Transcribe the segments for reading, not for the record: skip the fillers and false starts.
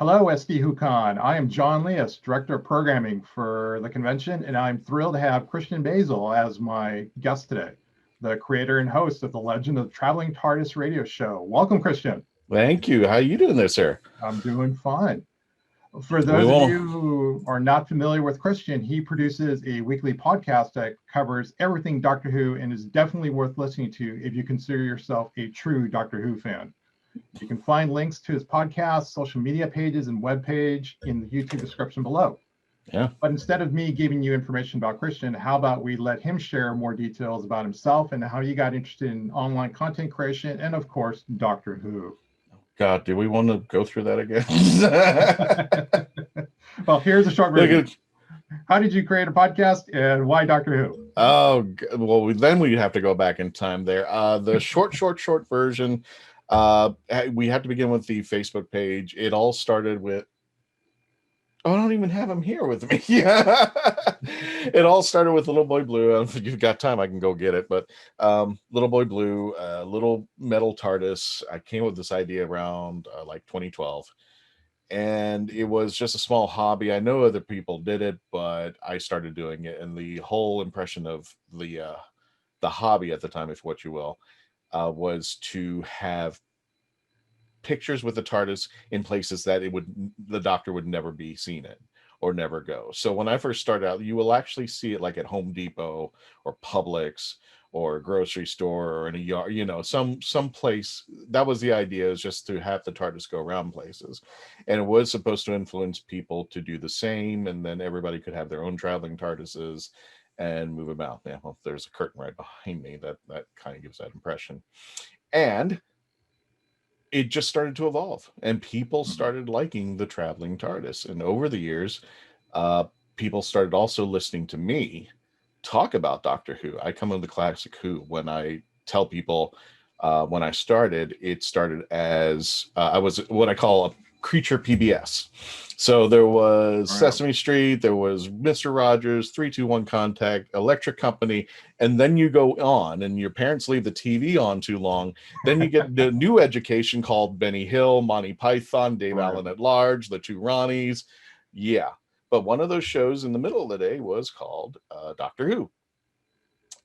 Hello, SD Hucon. I am John Lias, Director of Programming for the convention, and I'm thrilled to have Christian Basel as my guest today, the creator and host of the Legend of the Traveling Tardis Radio Show. Welcome, Christian. Thank you. How are you doing there, sir? I'm doing fine. For We those of won't. you who are not familiar with Christian, he produces a weekly podcast that covers everything Doctor Who and is definitely worth listening to if you consider yourself a true Doctor Who fan. You can find links to his podcast, social media pages, and webpage in the YouTube description below. Yeah. But instead of me giving you information about Christian, how about we let him share more details about himself and how he got interested in online content creation and, of course, Doctor Who. God, do we want to go through that again? Well, here's a short version. How did you create a podcast and why Doctor Who? Oh, well, then we have to go back in time there. The short version, we have to begin with the Facebook page. It all started with, I don't even have him here with me. Yeah. It all started with Little Boy Blue. If you've got time, I can go get it. But Little Boy Blue, little metal TARDIS. I came up with this idea around like 2012. And it was just a small hobby. I know other people did it, but I started doing it. And the whole impression of the hobby at the time, if what you will, was to have pictures with the TARDIS in places that the Doctor would never be seen in or never go. So when I first started out, you will actually see it like at Home Depot or Publix or a grocery store or in a yard, some place. That was the idea, is just to have the TARDIS go around places. And it was supposed to influence people to do the same, and then everybody could have their own traveling TARDISes and move about. Yeah, well, there's a curtain right behind me that kind of gives that impression. And it just started to evolve, and people started liking the traveling TARDIS. And over the years, people started also listening to me talk about Doctor Who. I come in the classic Who. When I tell people when I started, it started as I was what I call a creature PBS. So there was Sesame Street, there was Mr. Rogers, 321 Contact, Electric Company, and then you go on and your parents leave the TV on too long. Then you get the new education called Benny Hill, Monty Python, Dave Allen at Large, The Two Ronnies. Yeah. But one of those shows in the middle of the day was called Doctor Who.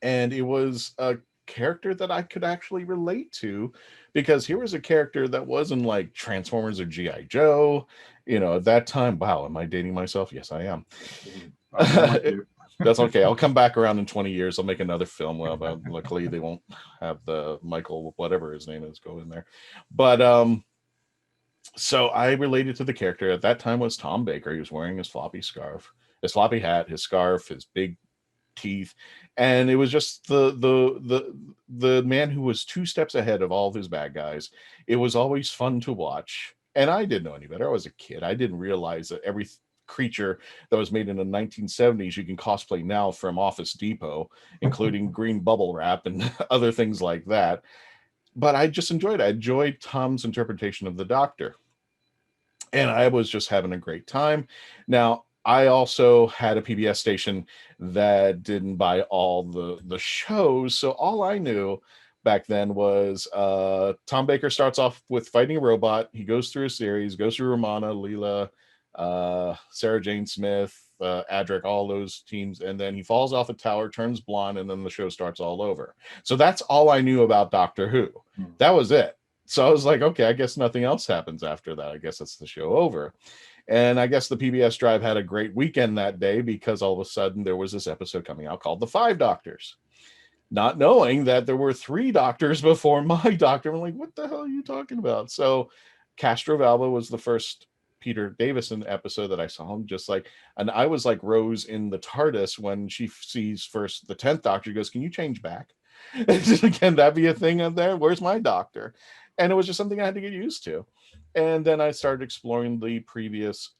And it was a character that I could actually relate to, because here was a character that wasn't like Transformers or G.I. Joe. At that time, wow, am I dating myself? Yes, I am. That's okay. I'll come back around in 20 years. I'll make another film. Well, but luckily they won't have the Michael, whatever his name is, go in there. But so I related to the character. At that time was Tom Baker. He was wearing his floppy hat, his scarf, his big teeth, and it was just the man who was 2 steps ahead of all of his bad guys. It was always fun to watch, and I didn't know any better. I was a kid. I didn't realize that every creature that was made in the 1970s you can cosplay now from Office Depot, including green bubble wrap and other things like that. But I just enjoyed it. I enjoyed Tom's interpretation of the Doctor, and I was just having a great time. Now, I also had a PBS station that didn't buy all the shows, so all I knew back then was Tom Baker starts off with fighting a robot. He goes through a series, goes through Romana, Leela, Sarah Jane Smith, Adric, all those teams, and then he falls off a tower, turns blonde, and then the show starts all over. So that's all I knew about Doctor Who. That was it. So I was like, okay, I guess nothing else happens after that. I guess that's the show over. And I guess the PBS Drive had a great weekend that day, because all of a sudden there was this episode coming out called The Five Doctors, not knowing that there were 3 doctors before my doctor. I'm like, what the hell are you talking about? So Castrovalva was the first Peter Davison episode that I saw him, and I was like Rose in the TARDIS when she sees first the 10th Doctor. She goes, can you change back? Can that be a thing up there? Where's my doctor? And it was just something I had to get used to. And then I started exploring the previous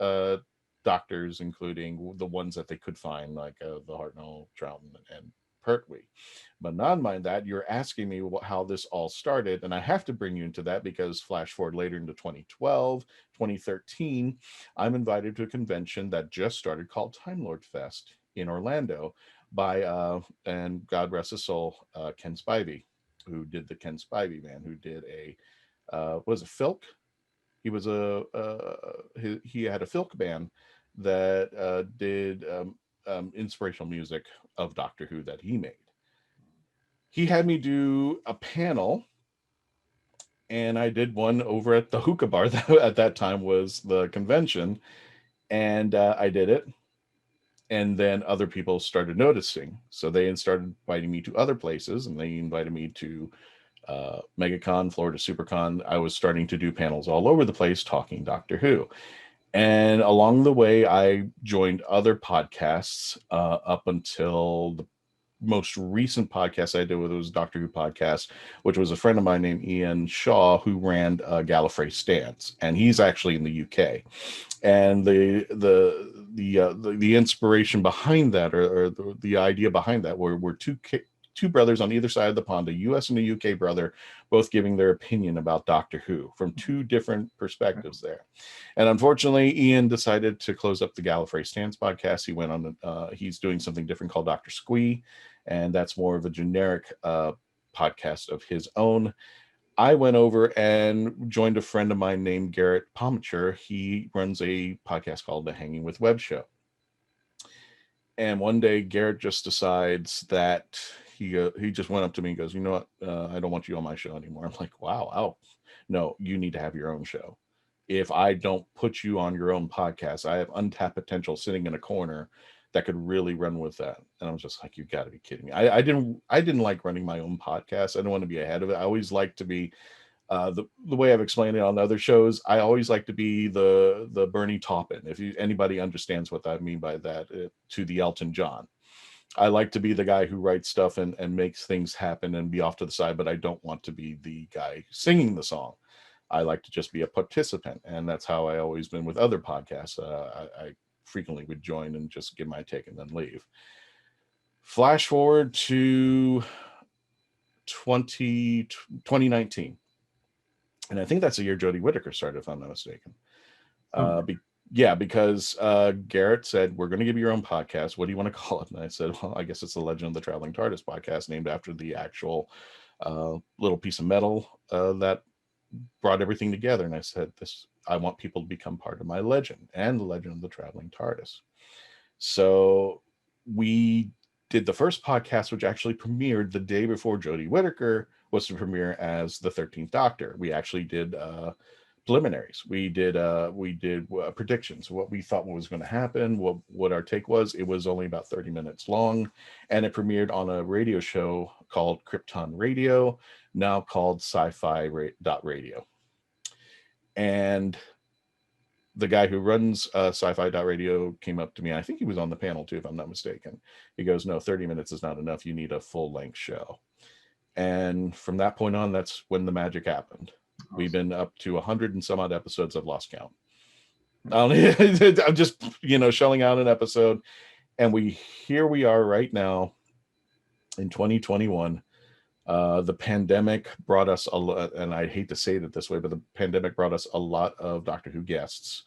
doctors, including the ones that they could find, like the Hartnell, Troughton, and Pertwee. But not mind that, you're asking me how this all started, and I have to bring you into that because flash forward later into 2012, 2013, I'm invited to a convention that just started called Time Lord Fest in Orlando by, and God rest his soul, Ken Spivey, who did the Ken Spivey Man, who did was it Filk? He was he had a filk band that did inspirational music of Doctor Who that he made. He had me do a panel, and I did one over at the hookah bar that at that time was the convention, and I did it. And then other people started noticing, so they started inviting me to other places, and they invited me to MegaCon, Florida SuperCon. I was starting to do panels all over the place talking Doctor Who. And along the way, I joined other podcasts up until the most recent podcast I did was Doctor Who podcast, which was a friend of mine named Ian Shaw who ran Gallifrey Stands, and he's actually in the UK. And the inspiration behind that, or the idea behind that, were two brothers on either side of the pond, a US and a UK brother, both giving their opinion about Doctor Who from two different perspectives there. And unfortunately, Ian decided to close up the Gallifrey Stands podcast. He went on, he's doing something different called Dr. Squee, and that's more of a generic podcast of his own. I went over and joined a friend of mine named Garrett Pomacher. He runs a podcast called The Hanging with Web Show. And one day, Garrett just decides that he just went up to me and goes, "You know what? I don't want you on my show anymore." I'm like, "Wow, no, you need to have your own show. If I don't put you on your own podcast, I have untapped potential sitting in a corner that could really run with that." And I was just like, "You got to be kidding me." I didn't like running my own podcast. I didn't want to be ahead of it. I always like to be the way I've explained it on other shows. I always like to be the Bernie Taupin, if anybody understands what I mean by that, to the Elton John. I like to be the guy who writes stuff and makes things happen and be off to the side, but I don't want to be the guy singing the song. I like to just be a participant, and that's how I always been with other podcasts. I frequently would join and just give my take and then leave. Flash forward to 2019. And I think that's the year Jodie Whittaker started, if I'm not mistaken. Because Garrett said, "We're going to give you your own podcast. What do you want to call it?" And I said, "Well, I guess it's the Legend of the Traveling Tardis podcast, named after the actual little piece of metal that brought everything together." And I said, I want people to become part of my legend and the Legend of the Traveling TARDIS. So we did the first podcast, which actually premiered the day before Jodie Whittaker was to premiere as the 13th Doctor. We actually did preliminaries. We did predictions, what we thought was going to happen, what our take was. It was only about 30 minutes long, and it premiered on a radio show called Krypton Radio, now called Sci-Fi Radio. And the guy who runs Sci-Fi Radio came up to me. I think he was on the panel too, if I'm not mistaken. He goes, "No, 30 minutes is not enough. You need a full-length show." And from that point on, that's when the magic happened. Awesome. We've been up to 100 and some odd episodes. I've lost count. I'm just, shelling out an episode. And here we are right now in 2021. The pandemic brought us a lot, and I hate to say it this way, but the pandemic brought us a lot of Doctor Who guests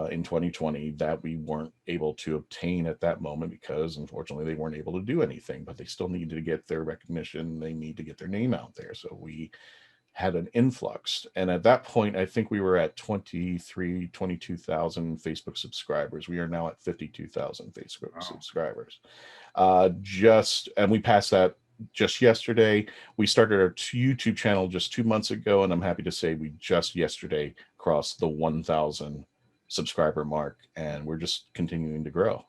in 2020 that we weren't able to obtain at that moment because, unfortunately, they weren't able to do anything, but they still needed to get their recognition. They need to get their name out there. So we had an influx. And at that point, I think we were at 22,000 Facebook subscribers. We are now at 52,000 Facebook subscribers. And we passed that just yesterday. We started our YouTube channel just 2 months ago, and I'm happy to say we just yesterday crossed the 1,000 subscriber mark, and we're just continuing to grow.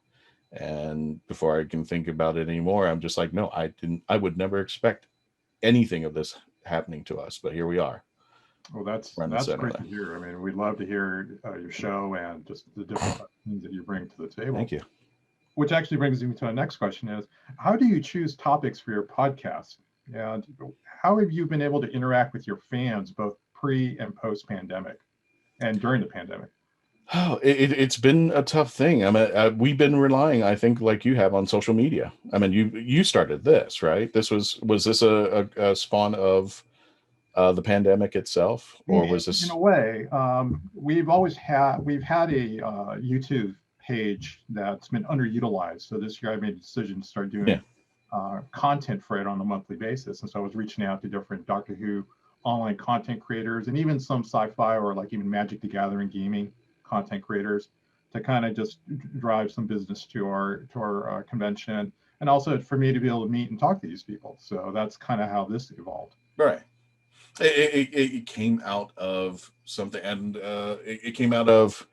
And before I can think about it anymore, I'm just like, no, I would never expect anything of this happening to us, but here we are. Well, that's great to hear. I mean, we'd love to hear your show and just the different things that you bring to the table. Thank you. Which actually brings me to my next question: is how do you choose topics for your podcast, and how have you been able to interact with your fans both pre and post pandemic and during the pandemic? Oh, it's been a tough thing. I mean, we've been relying, I think, like you have, on social media. I mean, you started this, right? Was this a spawn of the pandemic itself, or was this? In a way, we've had a YouTube page that's been underutilized. So this year I made a decision to start doing content for it on a monthly basis. And so I was reaching out to different Doctor Who online content creators and even some sci-fi or like even Magic the Gathering gaming content creators to kind of just drive some business to our convention, and also for me to be able to meet and talk to these people. So that's kind of how this evolved. Right. It came out of something, and it came out of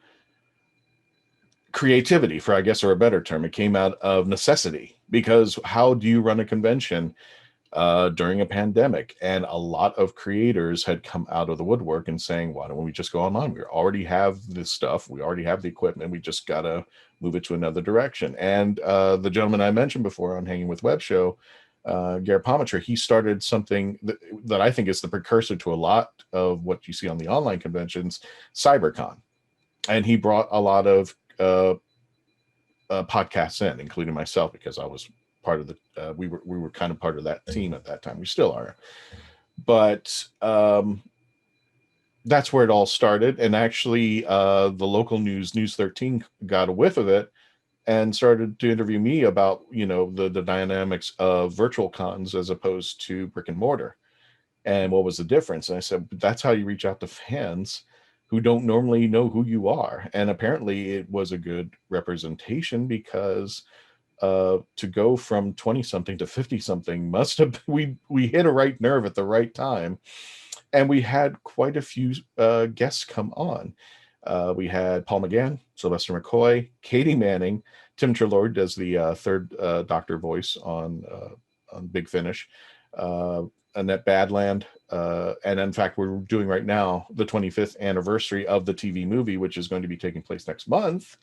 creativity, for I guess, or a better term. It came out of necessity, because how do you run a convention during a pandemic? And a lot of creators had come out of the woodwork and saying, why don't we just go online? We already have this stuff. We already have the equipment. We just got to move it to another direction. And the gentleman I mentioned before on Hanging with Web Show, Gary Pometre, he started something that I think is the precursor to a lot of what you see on the online conventions, CyberCon. And he brought a lot of podcasts in, including myself, because I was part of the we were kind of part of that team at that time. We still are, but that's where it all started. And actually the local news 13 got a whiff of it and started to interview me about, you know, the dynamics of virtual cons as opposed to brick and mortar, and what was the difference. And I said, that's how you reach out to fans who don't normally know who you are. And apparently it was a good representation, because to go from 20 something to 50 something must have, we hit a right nerve at the right time. And we had quite a few guests come on. We had Paul McGann, Sylvester McCoy, Katie Manning, Tim Trelord does the third Doctor voice on Big Finish, Annette Badland, and in fact, we're doing right now the 25th anniversary of the TV movie, which is going to be taking place next month.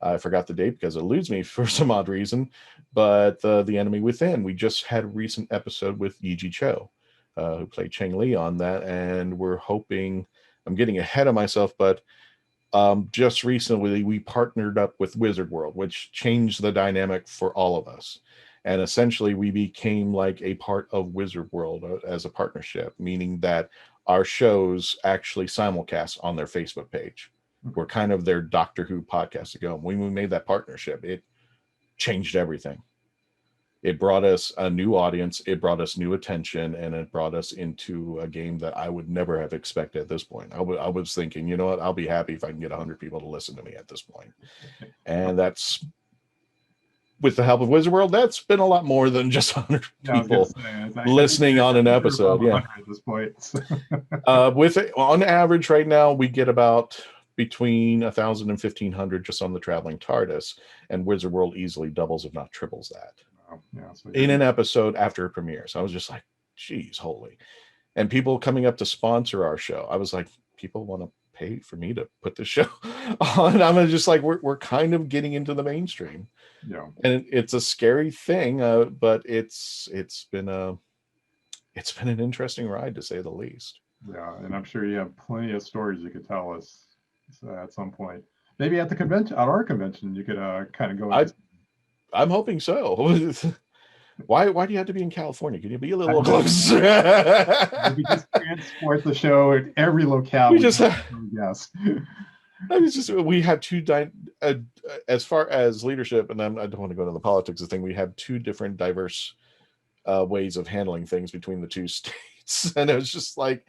I forgot the date because it eludes me for some odd reason, but The Enemy Within. We just had a recent episode with Yi-Ji Cho, who played Cheng Li on that, and we're hoping, I'm getting ahead of myself, but just recently we partnered up with Wizard World, which changed the dynamic for all of us. And essentially we became like a part of Wizard World as a partnership, meaning that our shows actually simulcast on their Facebook page. We're kind of their Doctor Who podcast to go. When we made that partnership, it changed everything. It brought us a new audience, it brought us new attention, and it brought us into a game that I would never have expected at this point. I was thinking, you know what, I'll be happy if I can get 100 people to listen to me at this point. And that's, with the help of Wizard World, that's been a lot more than just 100 people listening on an episode. Yeah. At this point. With it, on average right now, we get about between 1,000 and 1,500 just on the Traveling Tardis, and Wizard World easily doubles, if not triples that, in an episode after it premieres. I was just like, geez, holy. And people coming up to sponsor our show. I was like, people want to pay for me to put the show on. I'm just like, we're kind of getting into the mainstream. Yeah. And it's a scary thing, but it's been an interesting ride, to say the least. Yeah, and I'm sure you have plenty of stories you could tell us at some point. Maybe at the convention, at our convention, you could kind of go. I'm hoping so. Why do you have to be in California? Can you be a little closer? We just transport the show at every locale. Yes. We had two, as far as leadership, and I don't want to go into the politics of the thing, we had two different diverse ways of handling things between the two states. And it was just like,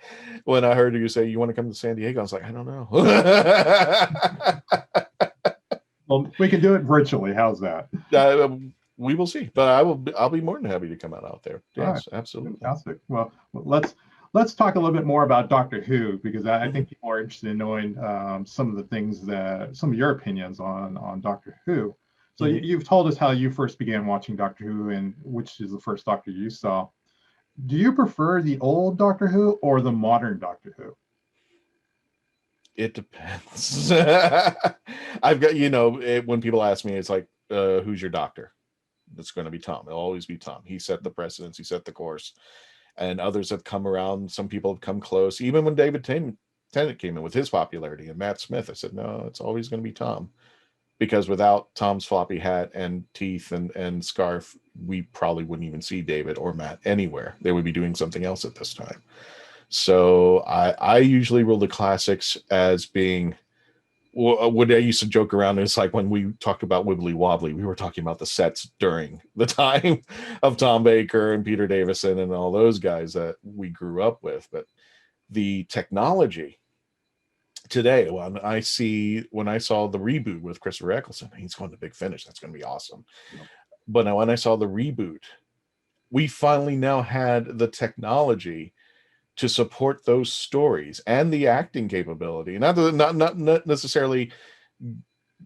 when I heard you say, you want to come to San Diego? I was like, I don't know. Well, we can do it virtually. How's that? We will see, but I'll be more than happy to come out there. Yes, right. Absolutely. Fantastic. Well, let's talk a little bit more about Doctor Who, because I think people are interested in knowing some of your opinions on Doctor Who. So you've told us how you first began watching Doctor Who, and which is the first Doctor you saw. Do you prefer the old Doctor Who or the modern Doctor Who? It depends. I've got, when people ask me, it's like, who's your doctor? It's going to be Tom. It'll always be Tom. He set the precedence. He set the course. And others have come around. Some people have come close. Even when David Tennant came in with his popularity, and Matt Smith, I said, no, it's always going to be Tom. Because without Tom's floppy hat and teeth and scarf, we probably wouldn't even see David or Matt anywhere. They would be doing something else at this time. So I usually rule the classics as being, what I used to joke around is like when we talked about Wibbly Wobbly, we were talking about the sets during the time of Tom Baker and Peter Davison and all those guys that we grew up with. But The technology today, when I saw the reboot with Christopher Eccleston, he's going to Big Finish. That's going to be awesome. Yep. But now when I saw the reboot, we finally now had the technology to support those stories and the acting capability. Not necessarily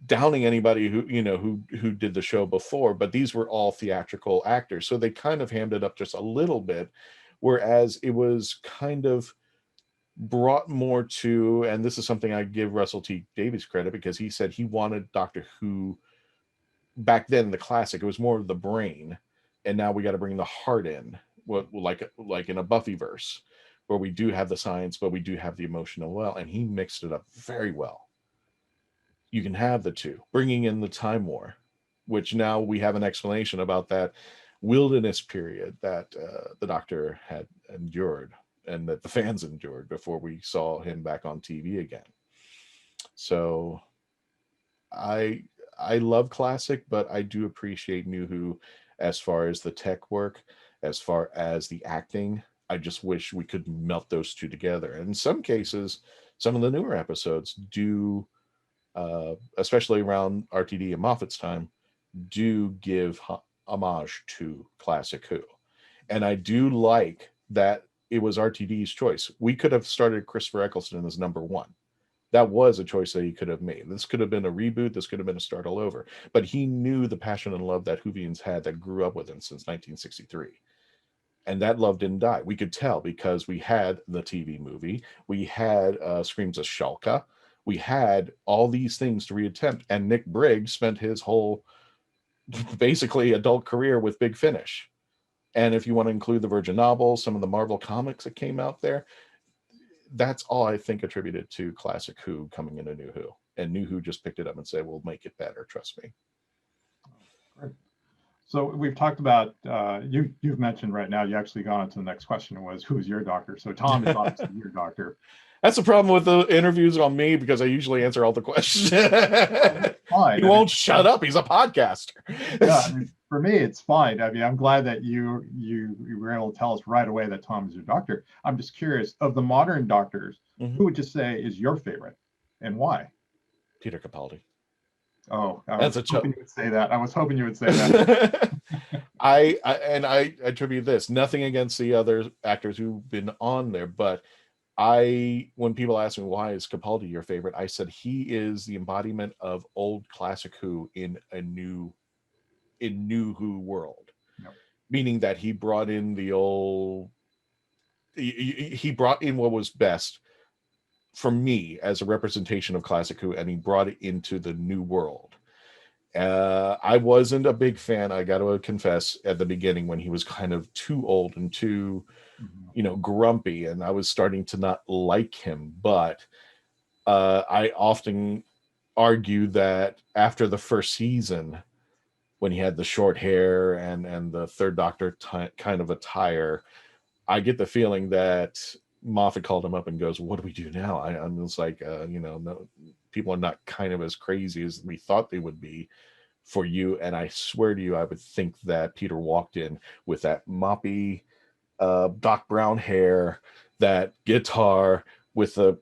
downing anybody who did the show before, but these were all theatrical actors, so they kind of hammed it up just a little bit, whereas it was kind of brought more to, and this is something I give Russell T Davies credit, because he said he wanted Doctor Who back then, the classic, it was more of the brain, and now we got to bring the heart in, like in a Buffyverse, where we do have the science but we do have the emotional well, and he mixed it up very well. You can have the two, bringing in the Time War, which now we have an explanation about that wilderness period that the Doctor had endured and that the fans endured before we saw him back on TV again. So I love classic, but I do appreciate New Who as far as the tech work, as far as the acting. I just wish we could melt those two together. And in some cases, some of the newer episodes do, especially around RTD and Moffat's time, do give homage to classic Who. And I do like that it was RTD's choice. We could have started Christopher Eccleston as number one. That was a choice that he could have made. This could have been a reboot. This could have been a start all over. But he knew the passion and love that Whovians had that grew up with him since 1963. And that love didn't die. We could tell because we had the TV movie. We had Screams of Shulka. We had all these things to reattempt. And Nick Briggs spent his whole, basically, adult career with Big Finish. And if you want to include the Virgin novels, some of the Marvel comics that came out there, that's all I think attributed to classic Who coming into New Who. And New Who just picked it up and said, we'll make it better, trust me. Great. So we've talked about, you've mentioned right now, you actually gone on to the next question, was who's your doctor? So Tom is obviously your doctor. That's the problem with the interviews on me, because I usually answer all the questions. Fine. He won't shut up. He's a podcaster. Yeah, I mean, for me, it's fine. I mean, I'm glad that you were able to tell us right away that Tom is your doctor. I'm just curious, of the modern doctors, who would you say is your favorite and why? Peter Capaldi. Oh, I was hoping you would say that. I was hoping you would say that. I attribute this, nothing against the other actors who've been on there, but when people ask me why is Capaldi your favorite, I said he is the embodiment of old classic Who in New Who world. Yep. Meaning that he brought in the old, he brought in what was best for me as a representation of classic Who, and he brought it into the new world. I wasn't a big fan, I got to confess, at the beginning, when he was kind of too old and too grumpy, and I was starting to not like him. But I often argue that after the first season, when he had the short hair and the Third Doctor kind of attire, I get the feeling that Moffat called him up and goes, "What do we do now?" I'm just like, no, people are not kind of as crazy as we thought they would be for you. And I swear to you, I would think that Peter walked in with that moppy Doc Brown hair, that guitar with the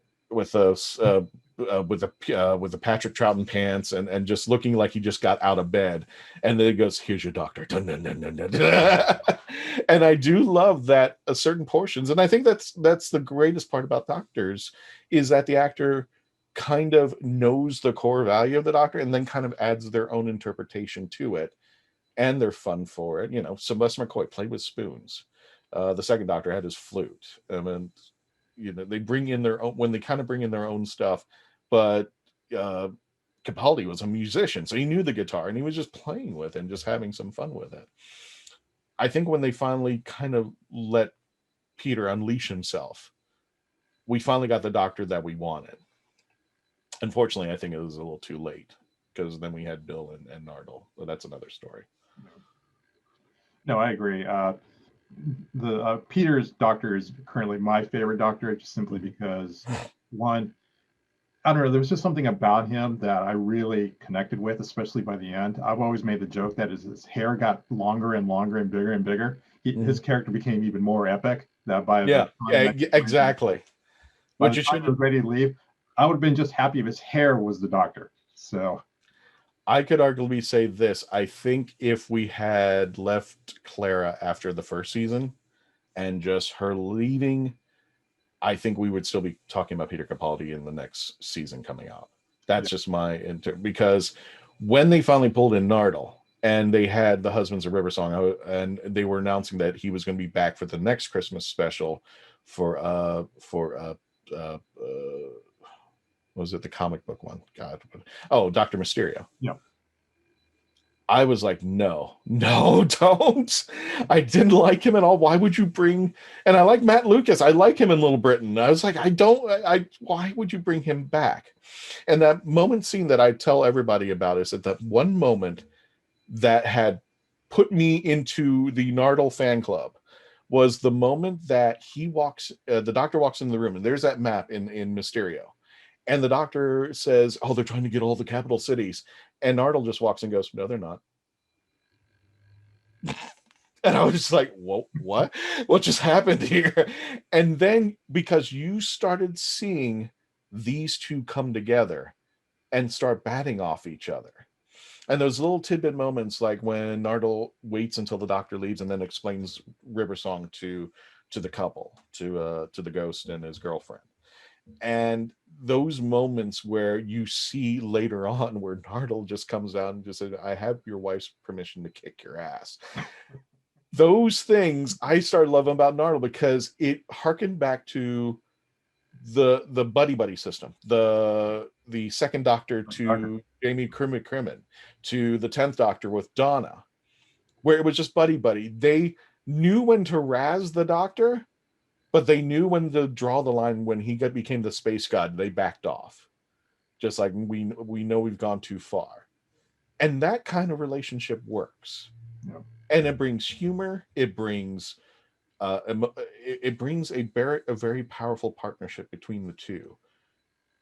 Patrick Troughton pants, and just looking like he just got out of bed. And then it goes, "Here's your doctor." And I do love that certain portions. And I think that's the greatest part about doctors, is that the actor kind of knows the core value of the doctor and then kind of adds their own interpretation to it. And they're fun for it. Sylvester McCoy played with spoons. The second Doctor had his flute. I mean, they bring in their own, when they kind of bring in their own stuff. But Capaldi was a musician, so he knew the guitar and he was just playing with it and just having some fun with it. I think when they finally kind of let Peter unleash himself, we finally got the Doctor that we wanted. Unfortunately, I think it was a little too late, because then we had Bill and Nardole. But that's another story. No, I agree. The Peter's Doctor is currently my favorite Doctor, just simply because, one, I don't know, there was just something about him that I really connected with, especially by the end. I've always made the joke that as his hair got longer and longer and bigger, his character became even more epic. That by exactly. by Which the it time should he was ready to leave, I would have been just happy if his hair was the doctor. So I could arguably say this. I think if we had left Clara after the first season and just her leaving, I think we would still be talking about Peter Capaldi in the next season coming out. That's just my because when they finally pulled in Nardole and they had the Husbands of River Song, and they were announcing that he was going to be back for the next Christmas special for what was it, the comic book one? God, Dr. Mysterio. yeah. I was like, no, don't. I didn't like him at all. Why would you bring? And I like Matt Lucas. I like him in Little Britain. I was like, why would you bring him back? And that moment scene that I tell everybody about is that one moment that had put me into the Nardole fan club was the moment that the doctor walks into the room, and there's that map in Mysterio. And the doctor says, oh, they're trying to get all the capital cities. And Nardole just walks and goes, no, they're not. And I was just like, whoa, what? What just happened here? And then because you started seeing these two come together and start batting off each other. And those little tidbit moments, like when Nardole waits until the doctor leaves and then explains River Song to the couple, to the ghost and his girlfriend. And those moments where you see later on where Nardole just comes out and just said, I have your wife's permission to kick your ass. Those things I started loving about Nardole because it harkened back to the buddy system, the second Doctor to Jamie Crimmett, to the 10th Doctor with Donna, where it was just buddy. They knew when to razz the Doctor, but they knew when to draw the line. When he became the space god, they backed off. Just like we know we've gone too far. And that kind of relationship works. Yeah. And it brings humor. It brings it brings a very powerful partnership between the two.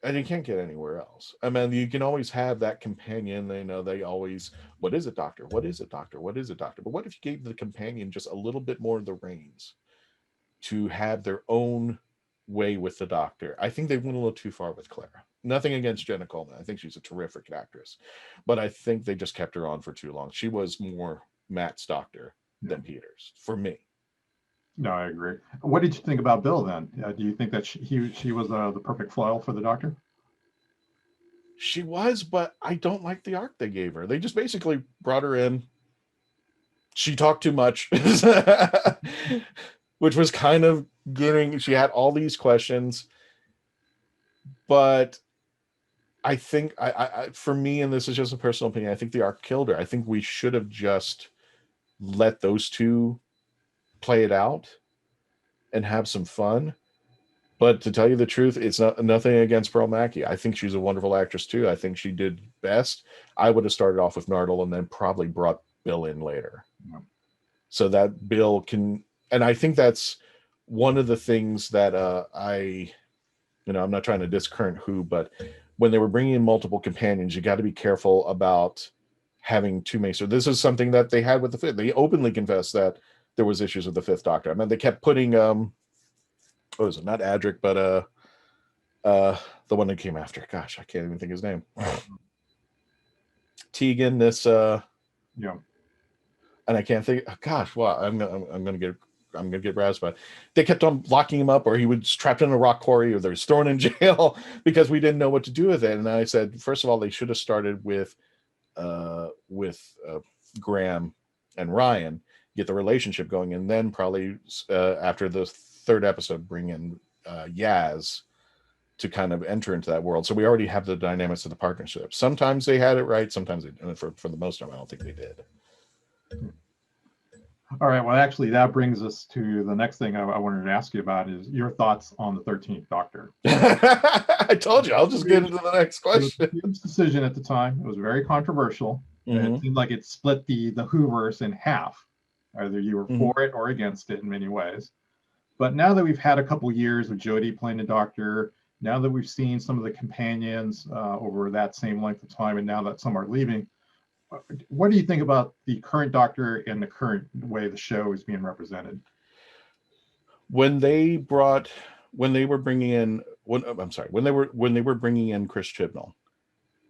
And you can't get anywhere else. I mean, you can always have that companion. They always, what is it, Doctor? What is it, Doctor? What is it, Doctor? But what if you gave the companion just a little bit more of the reins to have their own way with the Doctor? I think they went a little too far with Clara. Nothing against Jenna Coleman. I think she's a terrific actress. But I think they just kept her on for too long. She was more Matt's Doctor than Peter's, for me. No, I agree. What did you think about Bill then? Do you think that she was the perfect foil for the Doctor? She was, but I don't like the arc they gave her. They just basically brought her in. She talked too much. Which was kind of she had all these questions, but I think for me, and this is just a personal opinion, I think the arc killed her. I think we should have just let those two play it out and have some fun. But to tell you the truth, it's nothing against Pearl Mackie. I think she's a wonderful actress too. I think she did best. I would have started off with Nardole and then probably brought Bill in later. Yeah. So that Bill can. And I think that's one of the things that I'm not trying to diss current Who, but when they were bringing in multiple companions, you got to be careful about having too many. So this is something that they had with the fifth. They openly confessed that there was issues with the fifth Doctor. I mean, they kept putting, what was it? Not Adric, but the one that came after. Gosh, I can't even think his name. Tegan, this. Yeah. And I can't think. Oh, gosh, wow! I'm gonna get razzed by it. They kept on locking him up, or he was trapped in a rock quarry, or they was thrown in jail because we didn't know what to do with it. And I said, first of all, they should have started with Graham and Ryan, get the relationship going, and then probably after the third episode, bring in Yaz to kind of enter into that world. So we already have the dynamics of the partnership. Sometimes they had it right, sometimes they didn't. For the most time, I don't think they did. All right. Well, actually, that brings us to the next thing I wanted to ask you about is your thoughts on the 13th Doctor. I told you, I'll just get into the next question. It was a huge decision at the time. It was very controversial. Mm-hmm. It seemed like it split the Whoverse in half. Either you were for it or against it in many ways. But now that we've had a couple years of Jodie playing the Doctor, now that we've seen some of the companions over that same length of time, and now that some are leaving, what do you think about the current Doctor and the current way the show is being represented? When they were bringing in when they were bringing in Chris Chibnall,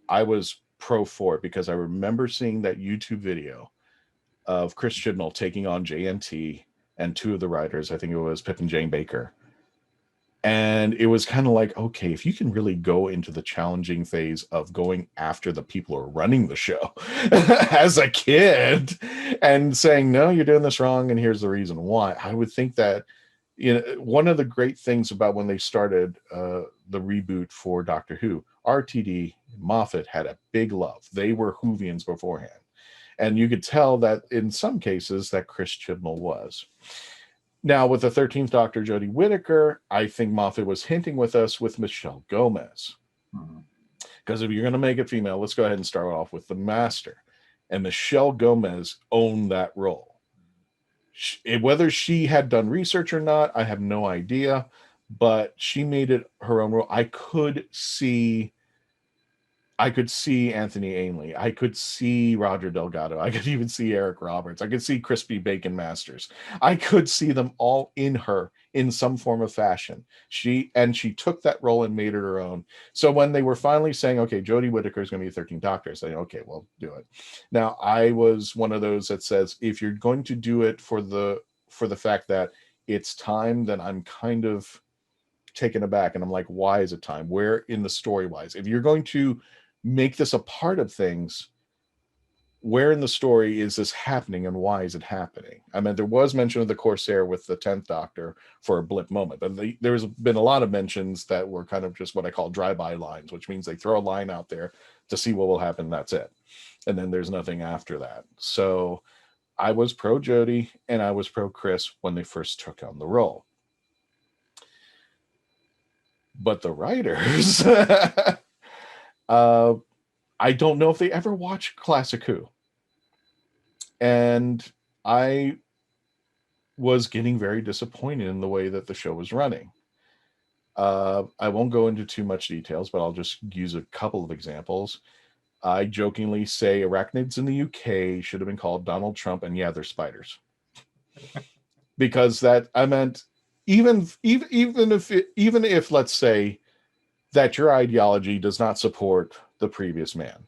I was pro for it because I remember seeing that YouTube video of Chris Chibnall taking on JNT and two of the writers. I think it was Pip and Jane Baker. And it was kind of like, okay, if you can really go into the challenging phase of going after the people who are running the show as a kid and saying, no, you're doing this wrong, and here's the reason why. I would think that, one of the great things about when they started the reboot for Doctor Who, RTD, Moffat had a big love. They were Whovians beforehand. And you could tell that in some cases that Chris Chibnall was. Now, with the 13th Doctor, Jodie Whittaker, I think Moffat was hinting with us with Michelle Gomez. Because if you're going to make it female, let's go ahead and start off with the Master. And Michelle Gomez owned that role. Whether she had done research or not, I have no idea. But she made it her own role. I could see Anthony Ainley. I could see Roger Delgado. I could even see Eric Roberts. I could see Crispy Bacon Masters. I could see them all in her in some form of fashion. She took that role and made it her own. So when they were finally saying, okay, Jodie Whittaker is going to be 13th Doctor, I said, okay, well, do it. Now, I was one of those that says, if you're going to do it for the fact that it's time, then I'm kind of taken aback. And I'm like, why is it time? Where in the story wise? If you're going to make this a part of things, where in the story is this happening and why is it happening? I mean, there was mention of the Corsair with the 10th Doctor for a blip moment, but there's been a lot of mentions that were kind of just what I call drive-by lines, which means they throw a line out there to see what will happen. That's it. And then there's nothing after that. So I was pro Jodie and I was pro Chris when they first took on the role. But the writers, I don't know if they ever watched Classic Who. And I was getting very disappointed in the way that the show was running. I won't go into too much details, but I'll just use a couple of examples. I jokingly say arachnids in the UK should have been called Donald Trump, and yeah, they're spiders. Because that, I meant, even if let's say that your ideology does not support the previous man,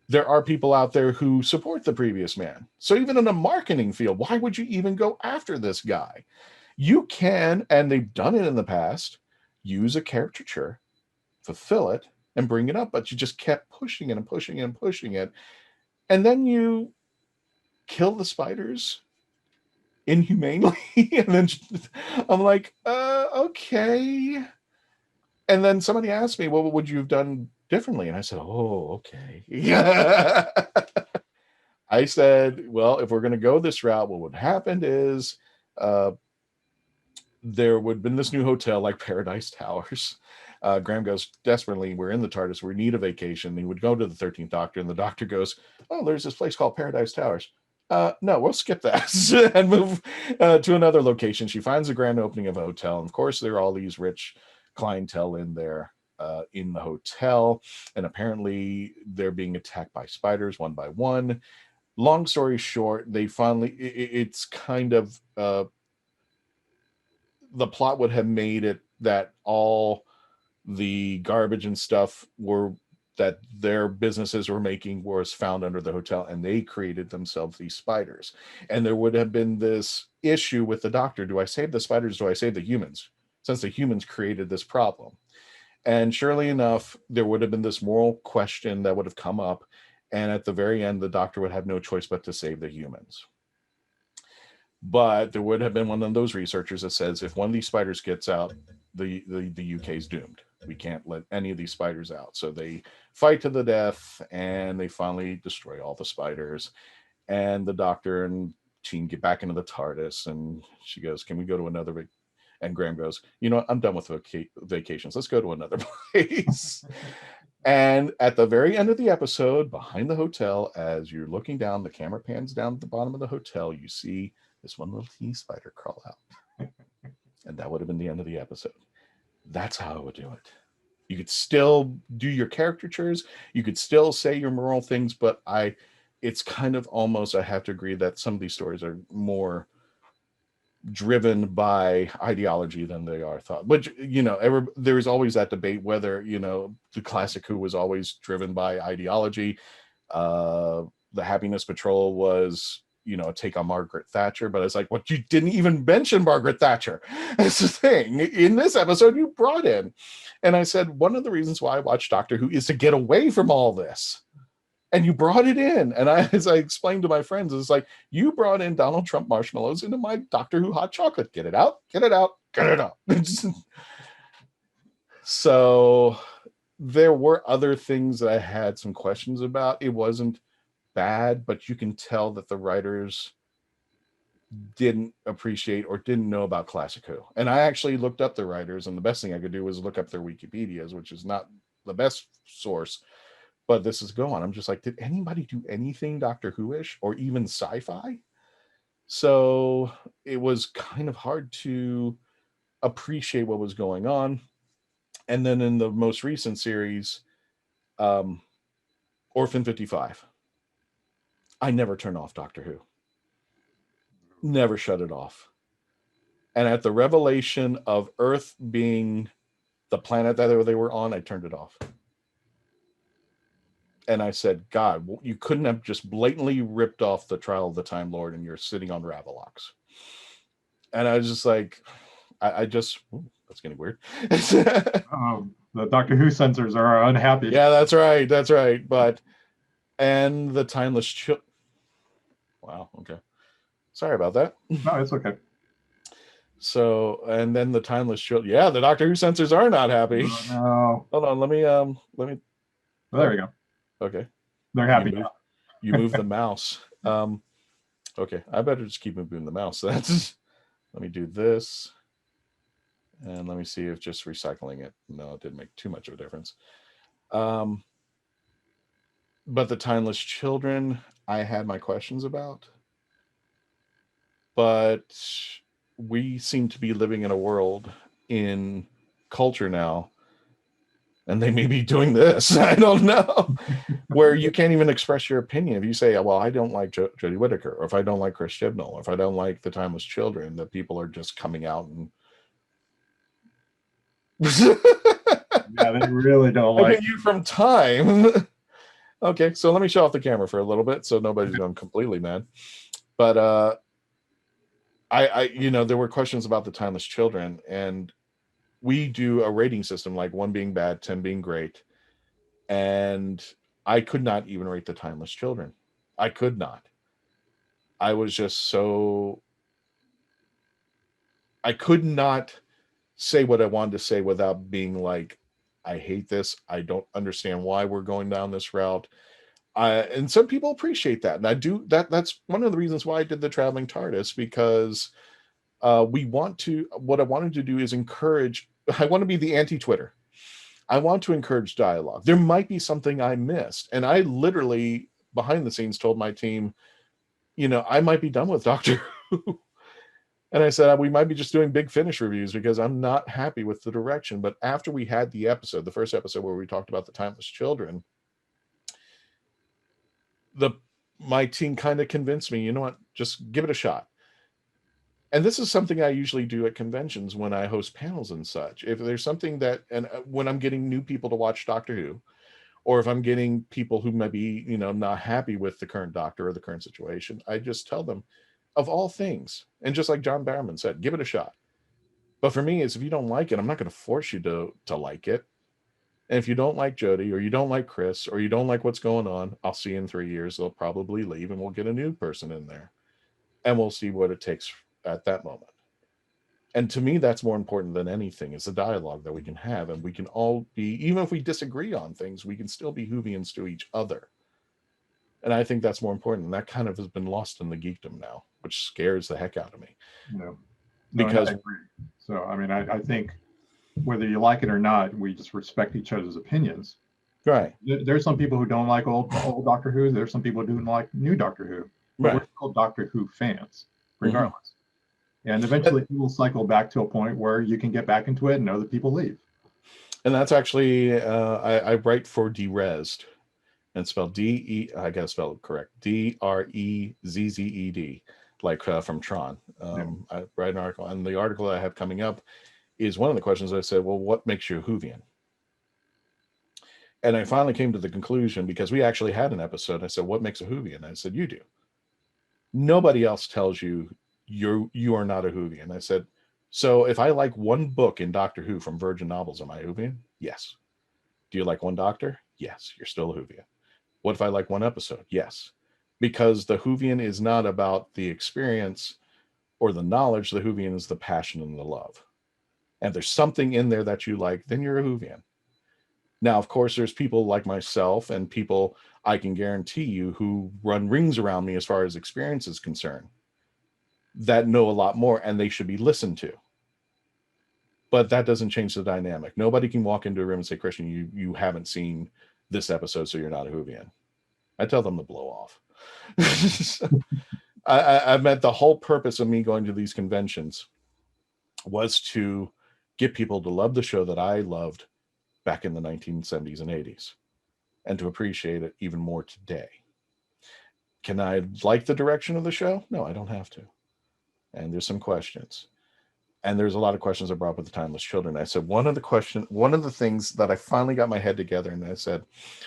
there are people out there who support the previous man. So even in a marketing field, why would you even go after this guy? You can, and they've done it in the past, use a caricature, fulfill it, and bring it up, but you just kept pushing it and pushing it and pushing it. And then you kill the spiders inhumanely. And then I'm like, okay. And then somebody asked me, well, what would you have done differently? And I said, oh, okay. Yeah. I said, well, if we're going to go this route, what would happen is there would have been this new hotel like Paradise Towers. Graham goes, desperately, we're in the TARDIS, we need a vacation. He would go to the 13th Doctor, and the Doctor goes, oh, there's this place called Paradise Towers. No, we'll skip that and move to another location. She finds a grand opening of a hotel. And of course, there are all these rich clientele in there in the hotel. And apparently they're being attacked by spiders one by one. Long story short, they finally, it's kind of, the plot would have made it that all the garbage and stuff that their businesses were making was found under the hotel, and they created themselves these spiders. And there would have been this issue with the Doctor. Do I save the spiders? Do I save the humans? Since the humans created this problem. And surely enough, there would have been this moral question that would have come up. And at the very end, the Doctor would have no choice but to save the humans. But there would have been one of those researchers that says, if one of these spiders gets out, the UK is doomed. We can't let any of these spiders out. So they fight to the death, and they finally destroy all the spiders. And the Doctor and team get back into the TARDIS, and she goes, can we go to another? And Graham goes, you know what? I'm done with vacations. Let's go to another place. And at the very end of the episode, behind the hotel, as you're looking down, the camera pans down at the bottom of the hotel, you see this one little teeny spider crawl out. And that would have been the end of the episode. That's how I would do it. You could still do your caricatures. You could still say your moral things, but it's kind of almost, I have to agree that some of these stories are more driven by ideology than they are thought. But there's always that debate whether the classic Who was always driven by ideology. The Happiness Patrol was a take on Margaret Thatcher, but it's like, what, you didn't even mention Margaret Thatcher. That's the thing. In this episode, you brought in, and I said one of the reasons why I watch Doctor Who is to get away from all this. And you brought it in. And as I explained to my friends, it's like, you brought in Donald Trump marshmallows into my Doctor Who hot chocolate. Get it out, get it out, get it out. So there were other things that I had some questions about. It wasn't bad, but you can tell that the writers didn't appreciate or didn't know about Classic Who. And I actually looked up the writers, and the best thing I could do was look up their Wikipedias, which is not the best source. But this is going. I'm just like, did anybody do anything Doctor Who-ish or even sci-fi? So it was kind of hard to appreciate what was going on. And then in the most recent series, Orphan 55, I never turn off Doctor Who. Never shut it off. And at the revelation of Earth being the planet that they were on, I turned it off. And I said, God, you couldn't have just blatantly ripped off the Trial of the Time Lord and you're sitting on Ravalox. And I was just like, that's getting weird. The Doctor Who censors are unhappy. Yeah, that's right. That's right. And the Timeless Wow. Okay. Sorry about that. No, it's okay. So, and then the Timeless Yeah, the Doctor Who censors are not happy. No. Hold on. Let me. Well, there you go. Okay. They're happy now. You move the mouse. Okay. I better just keep moving the mouse. Let me do this. And let me see if just recycling it. No, it didn't make too much of a difference. But the Timeless Children, I had my questions about. But we seem to be living in a world in culture now, and they may be doing this, I don't know, where you can't even express your opinion. If you say, well, I don't like Jodie Whittaker, or if I don't like Chris Chibnall, or if I don't like the Timeless Children, that people are just coming out and yeah, they really don't like you from time. Okay, so let me show off the camera for a little bit so nobody's going completely mad. But I there were questions about the Timeless Children, and we do a rating system, like 1 being bad, 10 being great. And I could not even rate the Timeless Children. I could not. I was just I could not say what I wanted to say without being like, I hate this. I don't understand why we're going down this route. And some people appreciate that. And I do that's one of the reasons why I did the Traveling Tardis, because what I wanted to do is I want to be the anti-Twitter. I want to encourage dialogue. There might be something I missed. And I literally, behind the scenes, told my team, I might be done with Doctor Who. And I said, we might be just doing Big Finish reviews because I'm not happy with the direction. But after we had the first episode where we talked about the Timeless Children, my team kind of convinced me, you know what, just give it a shot. And this is something I usually do at conventions when I host panels and such. If there's something and when I'm getting new people to watch Doctor Who, or if I'm getting people who might be, not happy with the current Doctor or the current situation, I just tell them, of all things, and just like John Barrowman said, give it a shot. But for me, it's if you don't like it, I'm not going to force you to like it. And if you don't like Jodie, or you don't like Chris, or you don't like what's going on, I'll see you in 3 years. They'll probably leave, and we'll get a new person in there, and we'll see what it takes at that moment. And to me, that's more important than anything, is the dialogue that we can have, and we can all be, even if we disagree on things, we can still be Whovians to each other. And I think that's more important. And that kind of has been lost in the geekdom now, which scares the heck out of me. No, because I agree. So, I mean, I think whether you like it or not, we just respect each other's opinions. Right. There's some people who don't like old Doctor Who. There's some people who don't like new Doctor Who. But right. We're still Doctor Who fans, regardless. Mm-hmm. And eventually people cycle back to a point where you can get back into it and other people leave. And that's actually, I write for Derezzed. And spelled I gotta spell it correct. Drezzed. like from Tron. Yeah. I write an article, and the article that I have coming up is one of the questions I said, well, what makes you a Whovian? And I finally came to the conclusion, because we actually had an episode. I said, what makes a Whovian? I said, you do. Nobody else tells you you are not a Whovian. I said, so if I like one book in Doctor Who from Virgin Novels, am I a Whovian? Yes. Do you like one Doctor? Yes, you're still a Whovian. What if I like one episode? Yes. Because the Whovian is not about the experience or the knowledge. The Whovian is the passion and the love. And if there's something in there that you like, then you're a Whovian. Now, of course, there's people like myself and people I can guarantee you who run rings around me as far as experience is concerned that know a lot more, and they should be listened to. But that doesn't change the dynamic. Nobody can walk into a room and say, Christian, you haven't seen this episode, so you're not a Whovian. I tell them to blow off. I meant the whole purpose of me going to these conventions was to get people to love the show that I loved back in the 1970s and 80s, and to appreciate it even more today. Can I like the direction of the show? No, I don't have to. And there's some questions. And there's a lot of questions I brought up with the Timeless Children. I said, one of the things that I finally got my head together, and I said,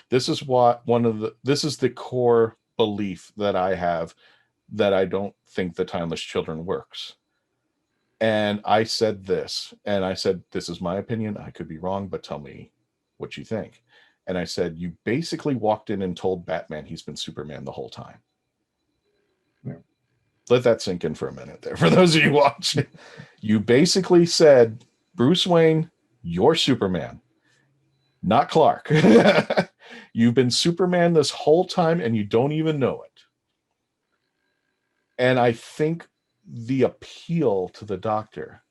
this is the core belief that I have, that I don't think the Timeless Children works. And I said this, and I said, this is my opinion. I could be wrong, but tell me what you think. And I said, you basically walked in and told Batman he's been Superman the whole time. Yeah. Let that sink in for a minute there. For those of you watching, you basically said, Bruce Wayne, you're Superman, not Clark. You've been Superman this whole time and you don't even know it. And I think the appeal to the Doctor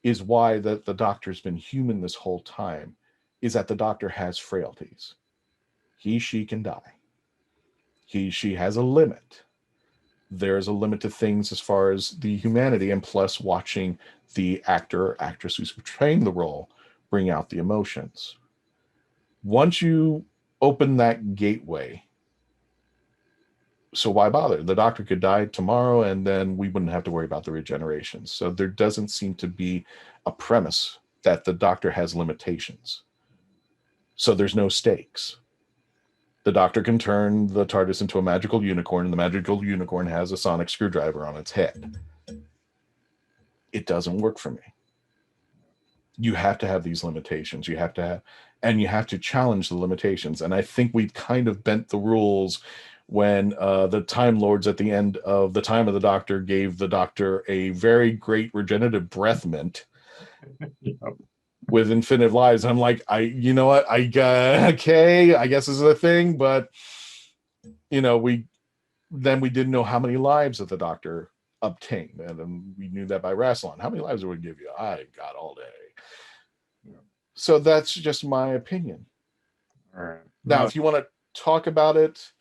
is why the Doctor's been human this whole time, is that the Doctor has frailties. She can die. She has a limit. There's a limit to things as far as the humanity, and plus watching the actor or actress who's portraying the role bring out the emotions. Once you open that gateway, so why bother? The Doctor could die tomorrow and then we wouldn't have to worry about the regeneration. So there doesn't seem to be a premise that the Doctor has limitations. So there's no stakes. The Doctor can turn the TARDIS into a magical unicorn, and the magical unicorn has a sonic screwdriver on its head. It doesn't work for me. You have to have these limitations. You have to challenge the limitations. And I think we've kind of bent the rules when the Time Lords at the end of the Time of the Doctor gave the Doctor a very great regenerative breath mint. Yep. With infinite lives. I'm like, you know what? Okay, I guess this is a thing, but we didn't know how many lives that the Doctor obtained, and we knew that by Rassilon. How many lives it would give you? I got all day. Yeah. So that's just my opinion. All right. Now, if you want to talk about it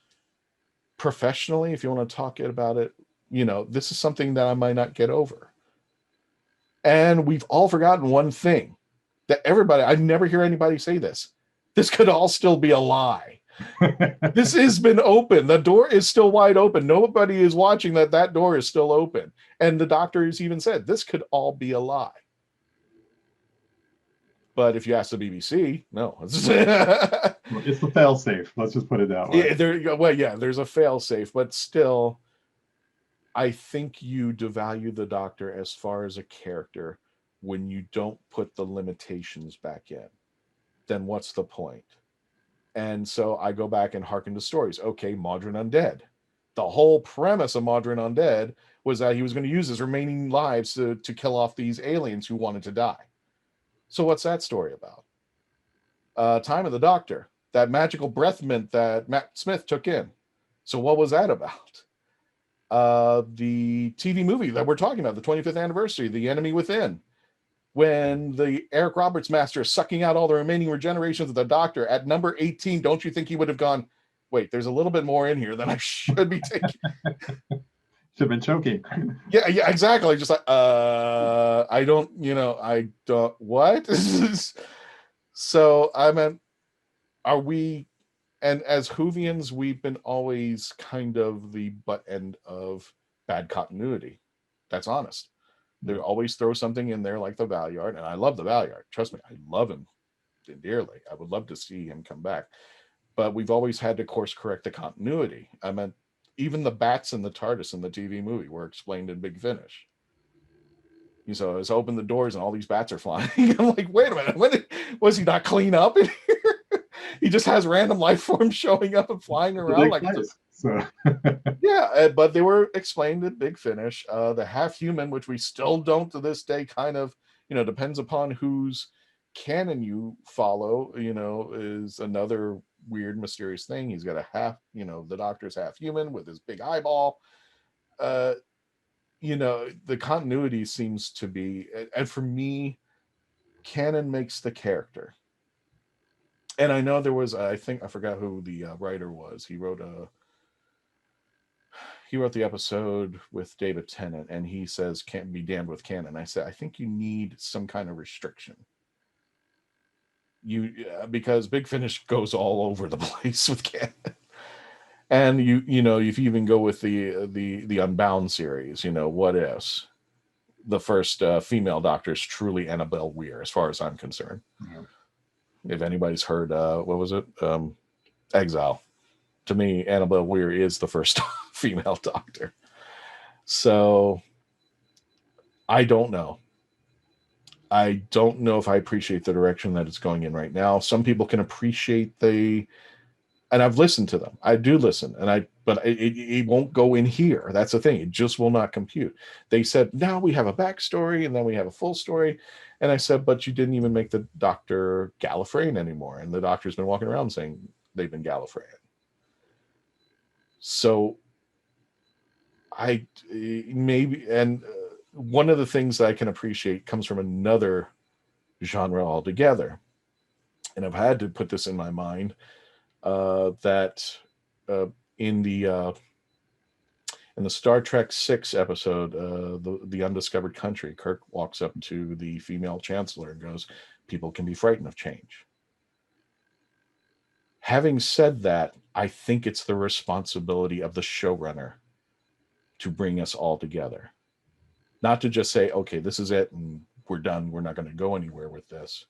professionally, if you want to talk about it, this is something that I might not get over. And we've all forgotten one thing. That I never hear anybody say this. This could all still be a lie. This has been open. The door is still wide open. Nobody is watching that door is still open. And the Doctor has even said, this could all be a lie. But if you ask the BBC, no. It's the fail-safe. Let's just put it that way. Yeah, there's a fail-safe. But still, I think you devalue the Doctor as far as a character when you don't put the limitations back in. Then what's the point? And so I go back and hearken to stories. Okay, Modern Undead. The whole premise of Modern Undead was that he was going to use his remaining lives to kill off these aliens who wanted to die. So what's that story about? Time of the Doctor. That magical breath mint that Matt Smith took in. So what was that about? The TV movie that we're talking about, the 25th anniversary, The Enemy Within. When the Eric Roberts master is sucking out all the remaining regenerations of the Doctor at number 18, don't you think he would have gone, wait, there's a little bit more in here than I should be taking? Should have been choking. Yeah, exactly. Just like, what? So I meant, are we, and as Whovians, we've been always kind of the butt end of bad continuity. That's honest. They always throw something in there like the Valyard, and I love the Valyard. Trust me, I love him dearly. I would love to see him come back. But we've always had to course correct the continuity. I mean, even the bats in the TARDIS in the TV movie were explained in Big Finish. So it's open the doors and all these bats are flying. I'm like, wait a minute, was he not clean up in here? He just has random life forms showing up and flying around like so. Yeah, but they were explained in Big Finish. The half human, which we still don't to this day, kind of, depends upon whose canon you follow, is another weird, mysterious thing. He's got a half, the Doctor's half human with his big eyeball. The continuity seems to be, and for me, canon makes the character. And I know there was, I forgot who the writer was. He wrote the episode with David Tennant, and he says, can't be damned with canon. I said, I think you need some kind of restriction. Because Big Finish goes all over the place with canon. And if you even go with the Unbound series, What Ifs, the first female Doctor is truly Annabelle Weir, as far as I'm concerned. Yeah. If anybody's heard, what was it? Exile. To me, Annabelle Weir is the first female Doctor. So I don't know. I don't know if I appreciate the direction that it's going in right now. Some people can appreciate and I've listened to them. I do listen, but it won't go in here. That's the thing. It just will not compute. They said, now we have a backstory and then we have a full story. And I said, but you didn't even make the Doctor Gallifreyan anymore. And the Doctor's been walking around saying they've been Gallifreyan. So one of the things that I can appreciate comes from another genre altogether. And I've had to put this in my mind. That in the Star Trek VI episode, the Undiscovered Country, Kirk walks up to the female chancellor and goes, people can be frightened of change. Having said that, I think it's the responsibility of the showrunner to bring us all together. Not to just say, okay, this is it and we're done. We're not going to go anywhere with this.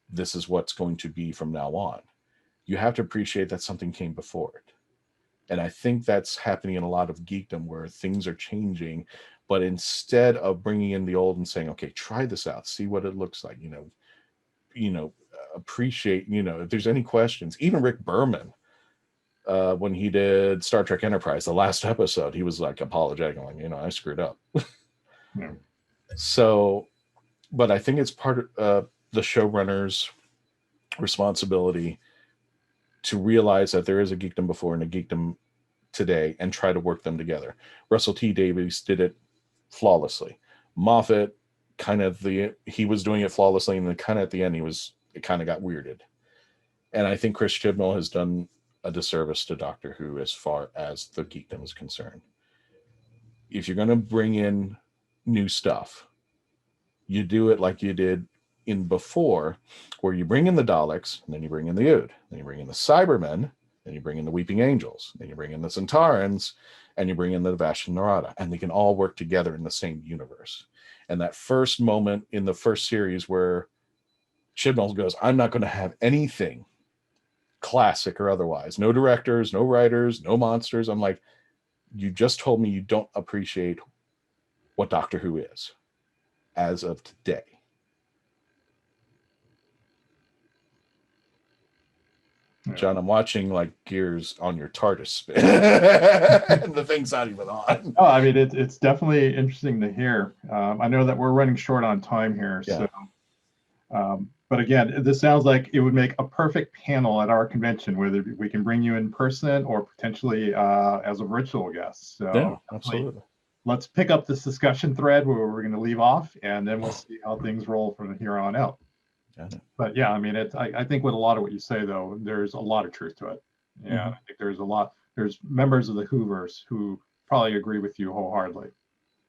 This is what's going to be from now on. You have to appreciate that something came before it. And I think that's happening in a lot of geekdom where things are changing, but instead of bringing in the old and saying, okay, try this out, see what it looks like, appreciate, if there's any questions, even Rick Berman, when he did Star Trek Enterprise, the last episode, he was like apologetic, like, I screwed up. Yeah. So, but I think it's part of the showrunner's responsibility to realize that there is a geekdom before and a geekdom today and try to work them together. Russell T Davies did it flawlessly. Moffat he was doing it flawlessly, and then kind of at the end it kind of got weirded. And I think Chris Chibnall has done a disservice to Doctor Who as far as the geekdom is concerned. If you're going to bring in new stuff, you do it like you did in before, where you bring in the Daleks, and then you bring in the Ood, then you bring in the Cybermen, then you bring in the Weeping Angels, then you bring in the Centaurans, and you bring in the Vashon Narada, and they can all work together in the same universe. And that first moment in the first series where Chibnall goes, I'm not going to have anything classic or otherwise, no directors, no writers, no monsters. I'm like, you just told me you don't appreciate what Doctor Who is as of today. John, I'm watching like gears on your TARDIS spin. And the thing's not even on. Oh, I mean, it's definitely interesting to hear. I know that we're running short on time here. Yeah. So, but again, this sounds like it would make a perfect panel at our convention, whether we can bring you in person or potentially as a virtual guest. So yeah, absolutely. Let's pick up this discussion thread where we're going to leave off, and then we'll see how things roll from here on out. But yeah, I mean, I think with a lot of what you say, though, there's a lot of truth to it. Yeah, mm-hmm. I think there's members of the Whoverse who probably agree with you wholeheartedly.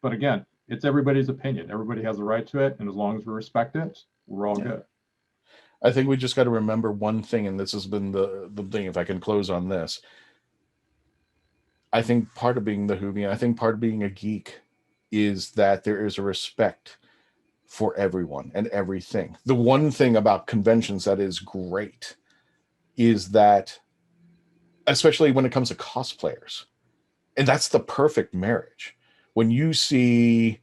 But again, it's everybody's opinion. Everybody has a right to it. And as long as we respect it, we're all good. I think we just got to remember one thing, and this has been the thing, if I can close on this. I think part of being the Whovian, I think part of being a geek is that there is a respect for everyone and everything. The one thing about conventions that is great is that, especially when it comes to cosplayers, and that's the perfect marriage. When you see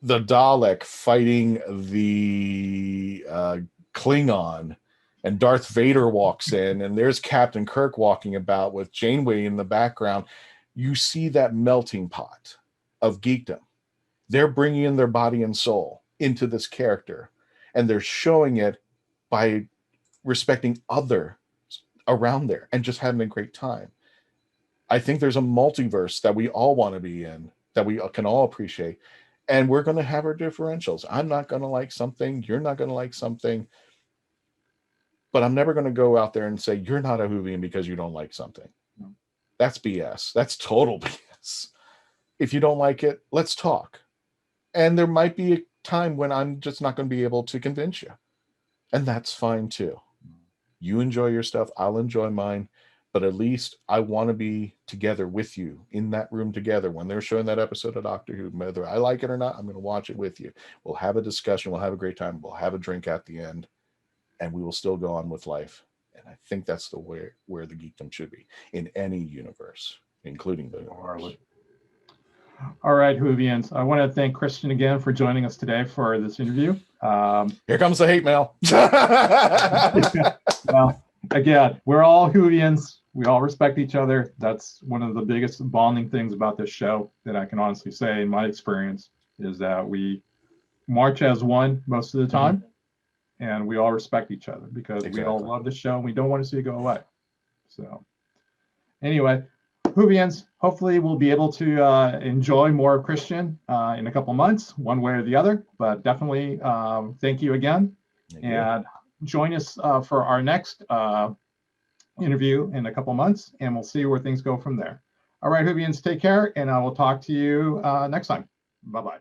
the Dalek fighting the Klingon, and Darth Vader walks in, and there's Captain Kirk walking about with Janeway in the background, you see that melting pot of geekdom. They're bringing in their body and soul into this character, and they're showing it by respecting others around there and just having a great time. I think there's a multiverse that we all want to be in, that we can all appreciate, and we're going to have our differentials. I'm not going to like something, you're not going to like something, but I'm never going to go out there and say you're not a Whovian because you don't like something. No. That's BS. That's total BS. If you don't like it, let's talk. And there might be a time when I'm just not going to be able to convince you, and that's fine too. You enjoy your stuff, I'll enjoy mine. But at least I want to be together with you in that room together. When they're showing that episode of Doctor Who, whether I like it or not, I'm going to watch it with you. We'll have a discussion. We'll have a great time. We'll have a drink at the end, and we will still go on with life. And I think that's the where the geekdom should be in any universe, including the universe. All right, Whovians. I want to thank Christian again for joining us today for this interview. Here comes the hate mail. Well, again, we're all Whovians. We all respect each other. That's one of the biggest bonding things about this show that I can honestly say in my experience is that we march as one most of the time, and we all respect each other because we all love the show and we don't want to see it go away. So anyway, Whovians, hopefully we'll be able to enjoy more of Christian in a couple months, one way or the other, but definitely thank you again. And join us for our next interview in a couple months, and we'll see where things go from there. All right, Whovians, take care, and I will talk to you next time. Bye-bye.